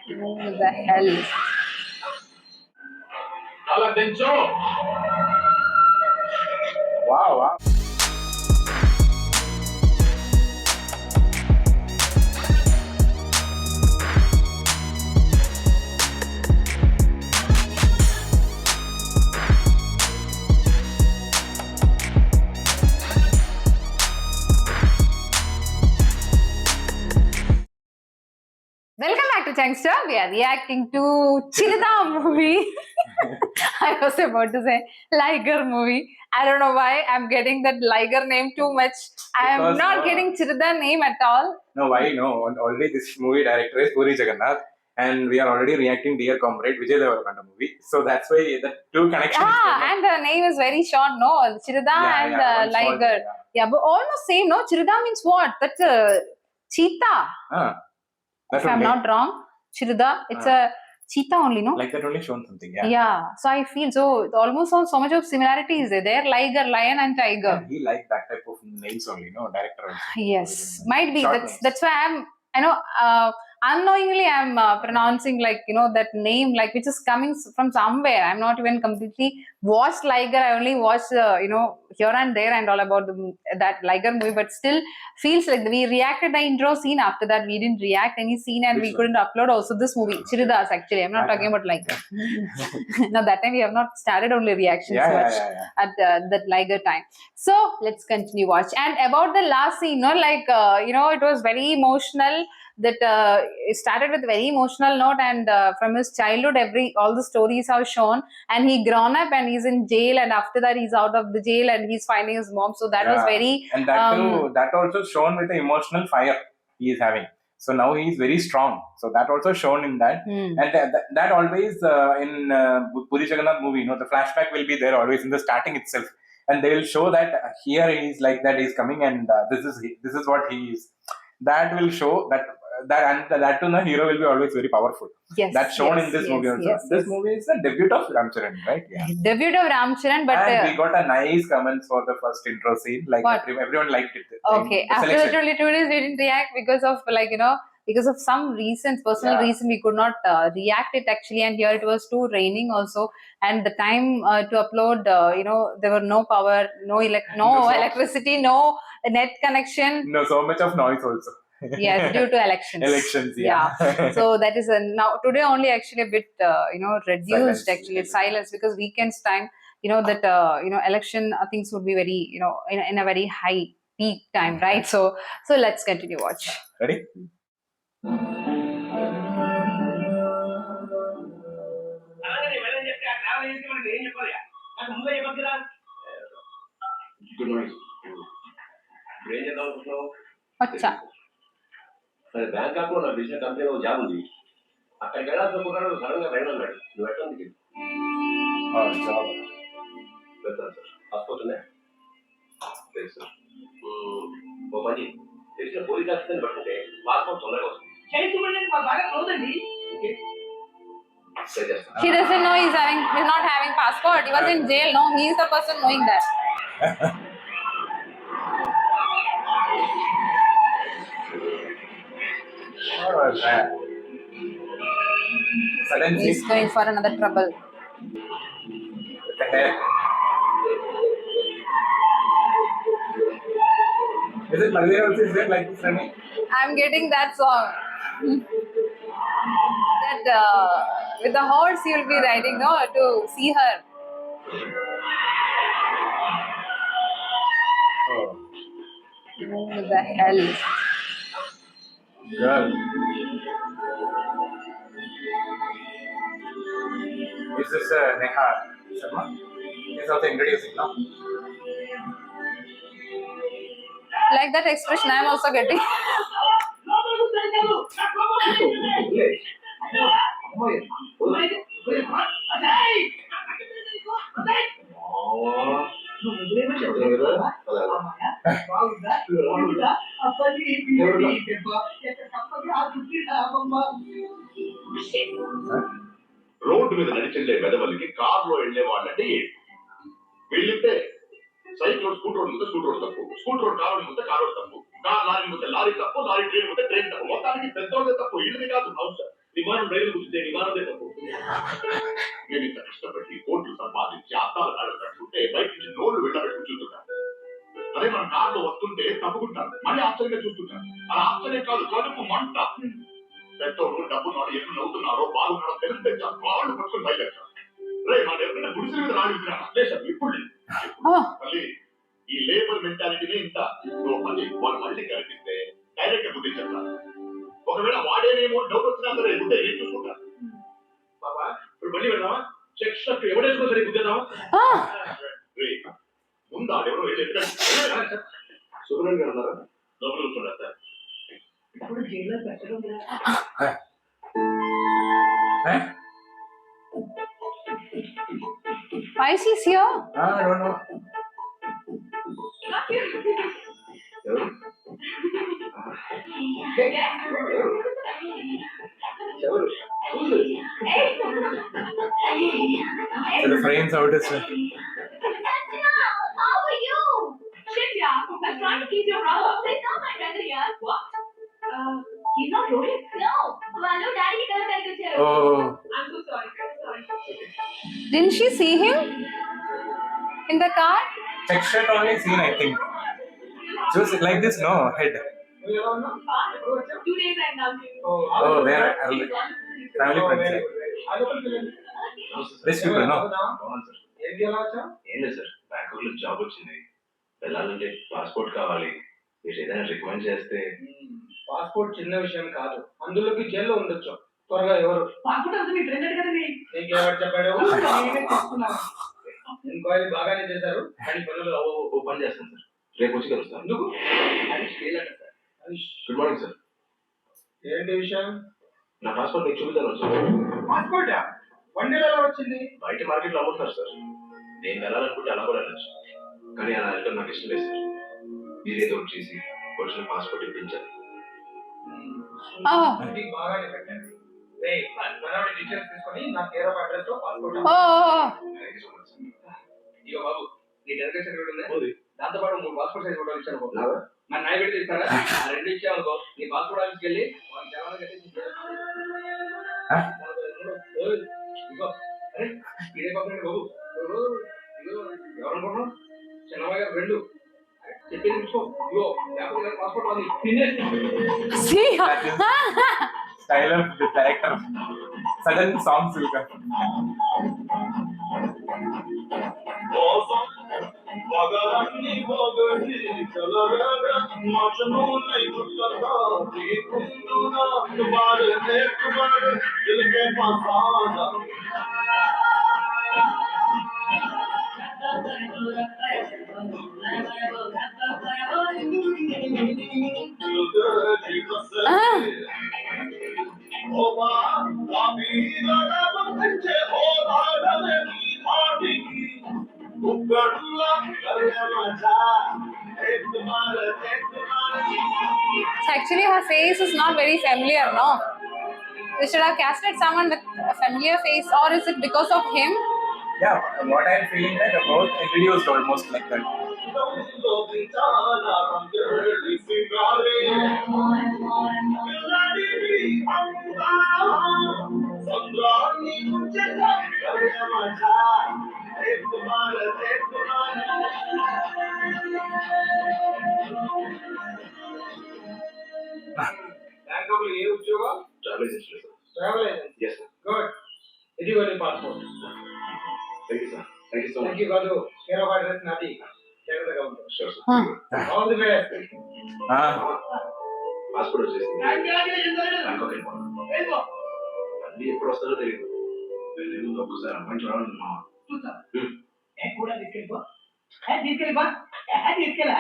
Who the hell? Wow, wow. Welcome back to Changster. We are reacting to Chirida movie. I was about to say Liger movie. I don't know why I'm getting that Liger name too much. I am Because, not getting Chirida name at all. No, why no? Already this movie director is Puri Jagannath, and we are already reacting Dear Comrade Vijay Deverakonda movie. So that's why the two connections. And the name is very short, no? Chirida and one small Liger. thing, Yeah, but almost same, no? Chirida means what? That's a cheetah. If I'm not wrong, Chirida, it's a cheetah only, no? Like that only shown something, yeah. Yeah, so I feel so almost so much of similarities there. Liger, lion, and tiger. And he liked that type of names only, no? Director also. Yes, might be. Short That's why unknowingly I'm pronouncing like that name like which is coming from somewhere. I'm not even completely watched Liger. I only watched here and there and all about that Liger movie, but still feels like we reacted the intro scene. After that, we didn't react any scene and we couldn't upload also this movie Chiridas. Actually, I'm not talking about Liger. Now that time we have not started only reactions much at that Liger time. So let's continue watch. And about the last scene, it was very emotional. That it started with a very emotional note, and from his childhood, all the stories are shown, and he grown up and he's in jail, and after that he's out of the jail and he's finding his mom. So that was very and that too, that also shown with the emotional fire he is having. So now he is very strong. So that also shown in that, and that always in Puri Jagannath movie, the flashback will be there always in the starting itself, and they will show that here he is like that, he is coming, and this is what he is. That will show that too, the hero will be always very powerful. Yes, that's shown in this movie also. This movie is the debut of Ram Charan, right? Yeah. Debut of Ram Charan, but and we got a nice comments for the first intro scene. Like everyone liked it. Okay, after the 22 days, we didn't react because of because of some reasons, personal reason, we could not react it actually. And here it was too raining also, and the time to upload, there were no power, no electricity, no net connection. No, so much of noise also. Yes, due to elections. Elections, yeah. So that is now today only actually a bit reduced silence because weekends time. That election things would be very in a very high peak time, right? So let's continue watch. Ready? Good morning. Acha. Bank account నా business కంపెనీలో job ఉంది అక్కడికి వెళ్ళాలనుకున్నాడు sudden గా బయట ఉన్నాడు నువ్వు ఎట్లా job వెళ్తాను సార్ పాస్పోర్ట్ లేదు సార్ ఓ పని తెలిసిన పోలీస్ ఆఫీసర్ని పట్టుకుంటే పాస్పోర్ట్ తొందరగా వస్తుంది He doesn't know he's not having passport. He was in jail. No, he is the person knowing that. What was that? Suddenly He's going for another trouble. What the heck? Is it Maria also is there like this, Rani? I'm getting that song. That with the horse he will be riding, no, to see her. Oh. Who the hell? Girl. Is this Neha Sharma? He's also introducing, no? Like that expression I am also getting. Road మీద నడిచెళ్లే వెదవలకి కారులో వెళ్లే వాళ్ళంటే వీళ్ళితే cycle scooter road ముందు scooter road తప్పు, scooter road car ముందు car తప్పు, car lorry ముందు lorry తప్పు, లారీ ట్రైన్ ముందు ట్రైన్ తప్పు, మొత్తానికి పెద్దోళ్ళే తప్పు. ఇల్లుది కాదు హౌస్. విమానం రైలు కూర్చుంటే విమానమే తప్పు. నేను ఇంత కష్టపడి కోట్లు సంపాదించి అద్దాల కాళ్ళు కట్టుకుంటే బయట నుంచి నోళ్లు వెళ్ళబెట్టి చూస్తుంటాను. అదే మన కార్లో వస్తుంటే తప్పుకుంటాను, మళ్ళీ ఆశ్చర్యంగా చూస్తుంటాను. అలా ఆశ్చర్యం కాదు, కడుపు మంట. పెద్దోడు డబ్బు నాడు ఎప్పుడు నవ్వుతున్నారో బాగున్నాడో తెలిస్తే వాళ్ళు పట్టుకుని బయలుదేరుతారు. రే మన ఎప్పుడైనా గుడిసెల మీద రాణిస్తున్నా లేదు సార్, ఇప్పుడు లేదు. మళ్ళీ ఈ లేబర్ మెంటాలిటీని ఇంత నువ్వు మళ్ళీ వాళ్ళు మళ్ళీ కనిపిస్తే డైరెక్ట్ గా గుర్తించారు. ఒకవేళ వాడేనేమో డౌట్ వచ్చినా సరే గుడ్డే ఏం చూసుకుంటారు. బాబా ఇప్పుడు మళ్ళీ వెళ్దామా? చెక్ షర్ట్ ఎవడేసుకో సరే గుద్దేద్దామా? ముందు ఆడెవరో సుబ్రహ్మణ్యం గారు ఉన్నారా? లోపల కూర్చున్నారు సార్. ఇప్పుడు జైల్లో పెట్టడం Why is he here? I don't know. So the frames out is How are you? Shit, yeah. I'm trying to keep your brother. He's not my brother, yeah. What? He's not Rohit? No. Manu, daddy ki taraf kaise oh. I'm so sorry. Didn't she see him in the car? Check shirt only seen, I think. Just like this, no head. 2 days I'm now. Oh, they're family friends. Rich people, no? ఏం లేదు sir, Bangkok లో job వచ్చింది, వెళ్ళాలంటే passport కావాలి. మీరు ఏదైనా recommend చేస్తే. Passport చిన్న విషయం కాదు, అందులోకి జైల్లో ఉండొచ్చు. త్వరగా ఎవరు పాస్పోర్ట్ అంటే మీ ఫ్రెండ్ కదండి, నీకెవరు చెప్పాడు? ఎంక్వైరీ బాగానే చేశారు, కానీ పనులు ఓ పని చేస్తాను సార్, రేపు వచ్చి కలుస్తాను. ఎందుకు? Good morning sir. ఏంటి విషయం? నా పాస్పోర్ట్ మీకు చూపిద్దాను వచ్చాను. పాస్పోర్టా? వన్డేలో ఎలా వచ్చింది? బయట మార్కెట్లో అమ్ముతున్నారు సార్. నేను వెళ్ళాలనుకుంటే అలా కూడా వెళ్ళచ్చు, కానీ అలా వెళ్ళడం నాకు ఇష్టం లేదు సార్. మీరేదో ఒకటి చేసి ఒరిజినల్ పాస్పోర్ట్ ఇప్పించాలి. మీకు బాగానే పెట్టండి. మనవాడి డీటెయిల్స్ తీసుకొని నా కేర్ ఆఫ్ అడ్రస్ తో పాస్పోర్ట్. ఇగో బాబు, నీ డెలికేషన్ సర్టిఫికేట్ ఉంది, దాంతో పాటు 3 పాస్పోర్ట్ సైజ్ ఫోటోలు ఇచ్చాను. మన నాయ పెట్టి ఇస్తారా? ఆ 2 ఇచ్చామనుకో, నీ పాస్పోర్ట్ ఆఫీస్కి వెళ్ళి వాళ్ళ జవాన్ కట్టేసి ఇగో. అరే ఇదే పాస్పోర్ట్ బాబు, ఎవరనుకుంటున్నావు? చిన్నమ్మ గారు 2 చెప్పేది ఇచ్చుకో. ఇగో పాస్పోర్ట్ అది See? Style of the director. Sudden songs will come. Actually, her face is not very familiar, no? They should have casted someone with a familiar face, or is it because of him? Yeah, what I'm feeling that both introduced almost like that. Bangkok లో ఏ ఉద్యోగం? Travel agency sir. Travel agency. Yes sir. Good. ఇది వాళ్ళ passport. Thank you sir. Thank you so much. Thank you కాదు, care of address నాది, జాగ్రత్తగా ఉంటాం. Sure sir. All the best. Passport వచ్చేసింది, బ్యాంకాక్ వెళ్ళిపోతాను. మళ్ళీ ఎప్పుడు వస్తారో తెలియదు. వెళ్ళే ముందు ఒక్కసారి అమ్మాయి చూడాలని మా కూడా తీసుకెళ్ళిపో, తీసుకెళ్ళిపో, తీసుకెళ్ళా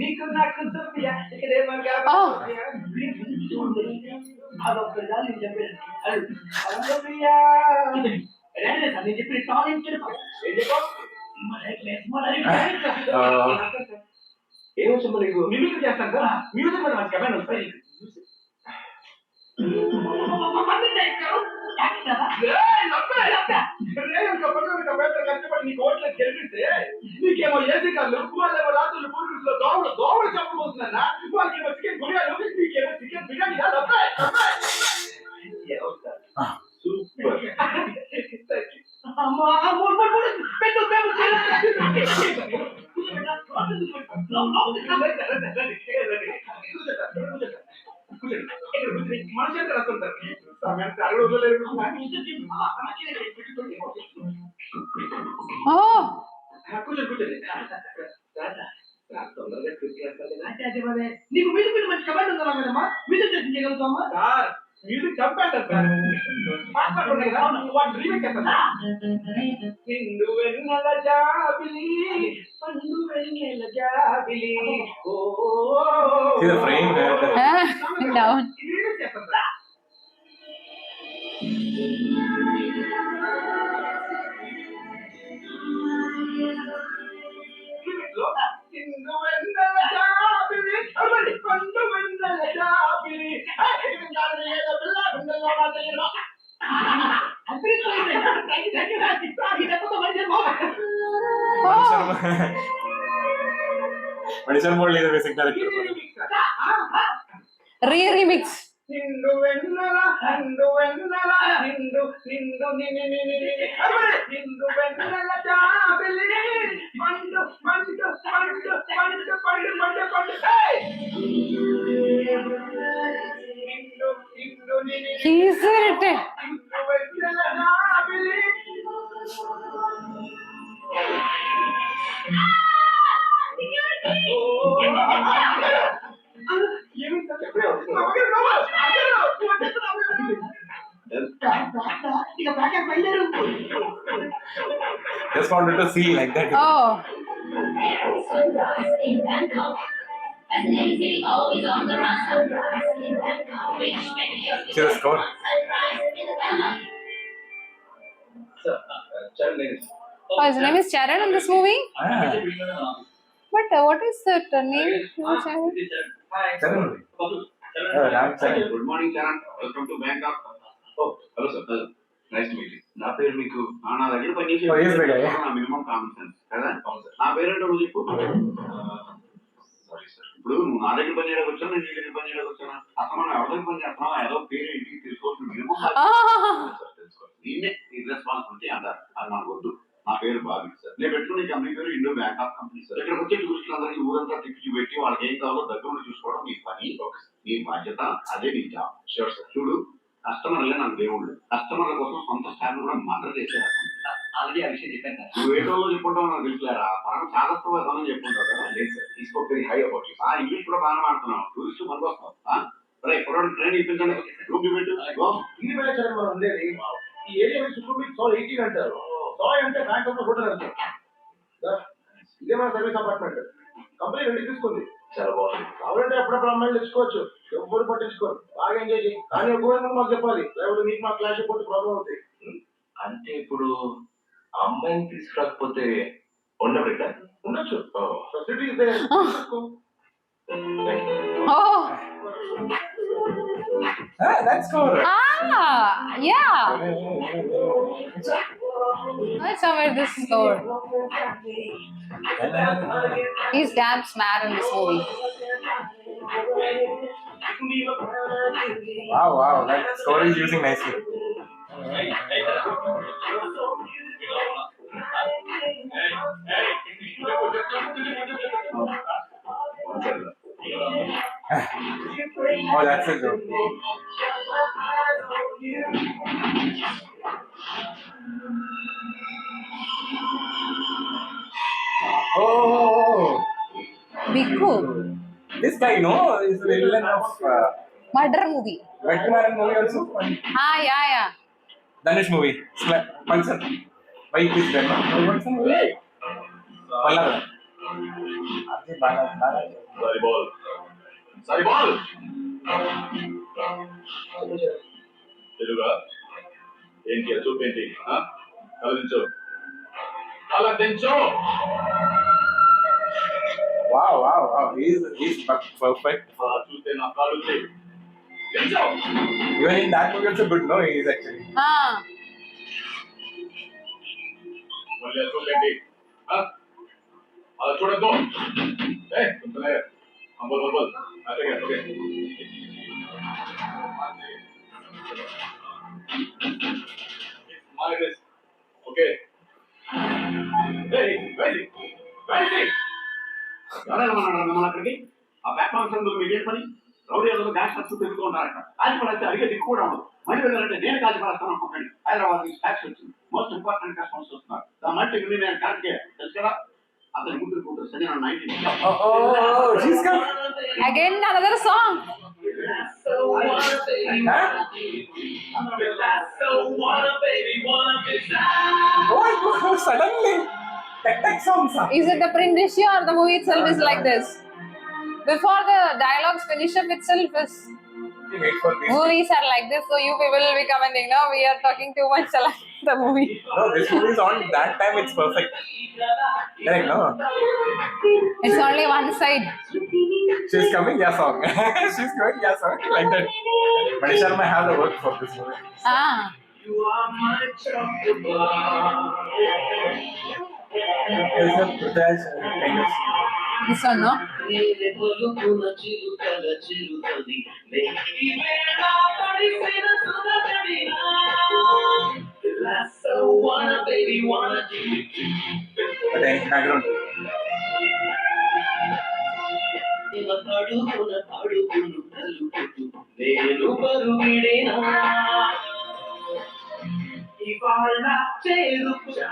నీకు నాకు చెప్పి టాలెంట్ ఏమొచ్చమ్మా నీకు? మ్యూజిక్ చేస్తాను కదా, మ్యూజిక్ మీద నాకు కమెంట్ వస్తాయి. కష్టపడి నీ కోట్లకు గెలిపిస్తే నీకేమో ఏసీ కాళ్ళు, వాళ్ళేమో అవుతుందన్నా వాళ్ళకేమో చికెన్ కొనియాలి మీకేమో చికెన్ బిర్యానీ సూపర్. అమ్మా పెట్టు మనుషులు రాసుకుంటారు Oh, కూర్చోండి తొందరగా నీకు మ్యూజిక్ మంచి కమాండ్ ఉందా కదమ్మా మ్యూజిక్ టెస్ట్ చేయగలుగుతామా సార్ మ్యూజిక్ చంపేస్తారు సార్ పాస్పోర్ట్ ఉన్నాయి కదా వాటి రీమేక్ చేస్తారు నిండు వెన్నెల జాబిలి పండు వెన్నెల జాబిలి ఓ See the frame there. down. ఇది రీమేక్ చేస్తారు సార్ నిండు వెన్నెల జాబిలి పండు వెన్నెల జాబిలి ఏదో పిల్ల గుండెల్లో నా తెలియదు Manisha Murali is the basic director for it. Remix. నిండు వెన్నెల నిండు వెన్నెల నిండు నిండు నిండు వెన్నెల జాబిలి పండు పండు పండు పండు పండు పండు పండు నిండు నిండు He's it. నిండు వెన్నెల జాబిలి Just wanted to see like that. Oh, Sunrise in Bangkok. As an city always on the run. Sunrise in Bangkok. Which many of See the score? sunrise in the Bangkok. oh, his name is Charan in this movie. Ah, But what is that name? Charan? Charan. Ram Charan. Good morning Charan welcome to Bangkok. Oh hello sir hello nice to meet you. నా పేరు మీకు నా దగ్గర పనిచేసే Oh, yes, bhai. నా minimum common sense కదా. అవును sir. నా పేరు ఏంటో నువ్వు చెప్పు. Sorry sir. ఇప్పుడు నువ్వు నా దగ్గర పని చేయడానికి వచ్చాను, నేను నీ దగ్గర పని చేయడానికి వచ్చాను. అసలు మనం ఎవరి దగ్గర పని చేస్తున్నాం ఏదో పేరు ఇంటికి తెలుసుకోవాల్సిన మినిమం తెలుసుకోవాలి. దీన్నే ఇర్రెస్పాన్సిబిలిటీ అంటారు. అది మనకు వద్దు. నా పేరు బాబీ సార్. నేను పెట్టుకునే కంపెనీ పేరు ఇండో బ్యాంకాక్ కంపెనీ సార్. ఇక్కడికి వచ్చే టూరిస్టులందరికీ ఊరంతా తిప్పి పెట్టి వాళ్ళకి ఏం కావాలో దగ్గర చూసుకోవడం మీ పని, మీ బాధ్యత, అదే మీ జాబ్. Sure sir. చూడు కస్టమర్లే నాకు దేవుళ్ళు. కస్టమర్ల కోసం సొంత స్టాఫ్ కూడా మర్డర్ చేశారు. ఆల్రెడీ ఆ విషయం చెప్పాను సార్. నువ్వు ఏటో చెప్పుకుంటావు నాకు తెలుసులేరా. మనం చాదస్తూ అని చెప్పుకుంటావు కదా. లేదు సార్. తీసుకో వెరీ హై అబౌట్ ఆ ఇంగ్లీష్ కూడా బాగా మాడుతున్నావు. టూరిస్ట్ మనకు వస్తావు. రే పొరడు ట్రైన్ ఇప్పించండి. రూమ్ పెట్టు. ఇది వెళ్ళారు మనం ఉండేది ఈ ఏరియా సుప్రీం 118 అంటారు. సాయ్ అంటే బ్యాంక్ ఆఫ్ హోటల్ అంటారు. ఇదే మన సర్వీస్ అపార్ట్మెంట్. కంపెనీ రెండుకి తీసుకుంది. చాలా బాగుంది. కావాలంటే అప్పుడప్పుడు అమ్మాయిలు తెచ్చుకోవచ్చు. ఎవ్వరు పట్టించుకోరు. బాగా ఎంజాయ్ చేయి. కానీ ఎక్కువ మాకు చెప్పాలి. లేకపోతే నీకు మాకు క్లాష్ అయిపోతే ప్రాబ్లం అవుతాయి. అంటే ఇప్పుడు అమ్మాయిని తీసుకురాకపోతే ఉండబెట్టా ఉండొచ్చు. Facilities Oh, Ah, that's cool. yeah. I saw where this is going. He's damn smart in this movie. Wow, wow, that score is using nicely. Oh, that's it though. Oh, Bhikkhu. this guy, is the villain of Murder movie. Veteran movie also. Ah, yeah. Dhanush movie. Pulsar. Why is that? What's the movie? Pallava. Sorry బాల్ sorry బాల్ తెలుగా ఏంటి చూపేంటి అలా దించో అలా దించో. Wow. He's perfect. చూస్తే నా కాలు దించో. Even in that movie also good, no? He is actually. Ah. మళ్ళీ చూపేంటి అలా చూడద్దు. Ambul. Okay. My list. Okay. Hey, where is it? ఎవరైనా మన అక్కడికి ఆ ప్లాట్ఫామ్ మీరు ఏం పని రౌడీ ఏదో గ్యాస్ ఖర్చు తిరుగుతూ ఉంటారట కాల్చిపడైతే అడిగే దిక్కు కూడా ఉండదు మళ్ళీ వెళ్ళాలంటే నేను కాల్చిపడేస్తాను అనుకోండి హైదరాబాద్ నుంచి ట్యాక్స్ వచ్చింది మోస్ట్ ఇంపార్టెంట్ కస్టమర్స్ వస్తున్నారు దాని మట్టి విని నేను కరెక్ట్ తెలుసు కదా అతని కూతురు సరే 19 Oh, she's coming. Again, another song. Oh, suddenly. Tech songs. Is it the print issue or the movie itself is like this? Before the dialogues finish up itself is Wait for this. movies are like this, so you people will be commenting, no, we are talking too much like the movie. No, this movie is on that time. It's perfect. Correct, no? It's only one side. She's coming, yeah, song. She's going, yeah, song. Like that. Manish Sharma have the work for this movie. Ah, It's a Prithviraj kind of. this one, no? But background. నేను బరువిడేనా ఇవాళ చేరుకున్నా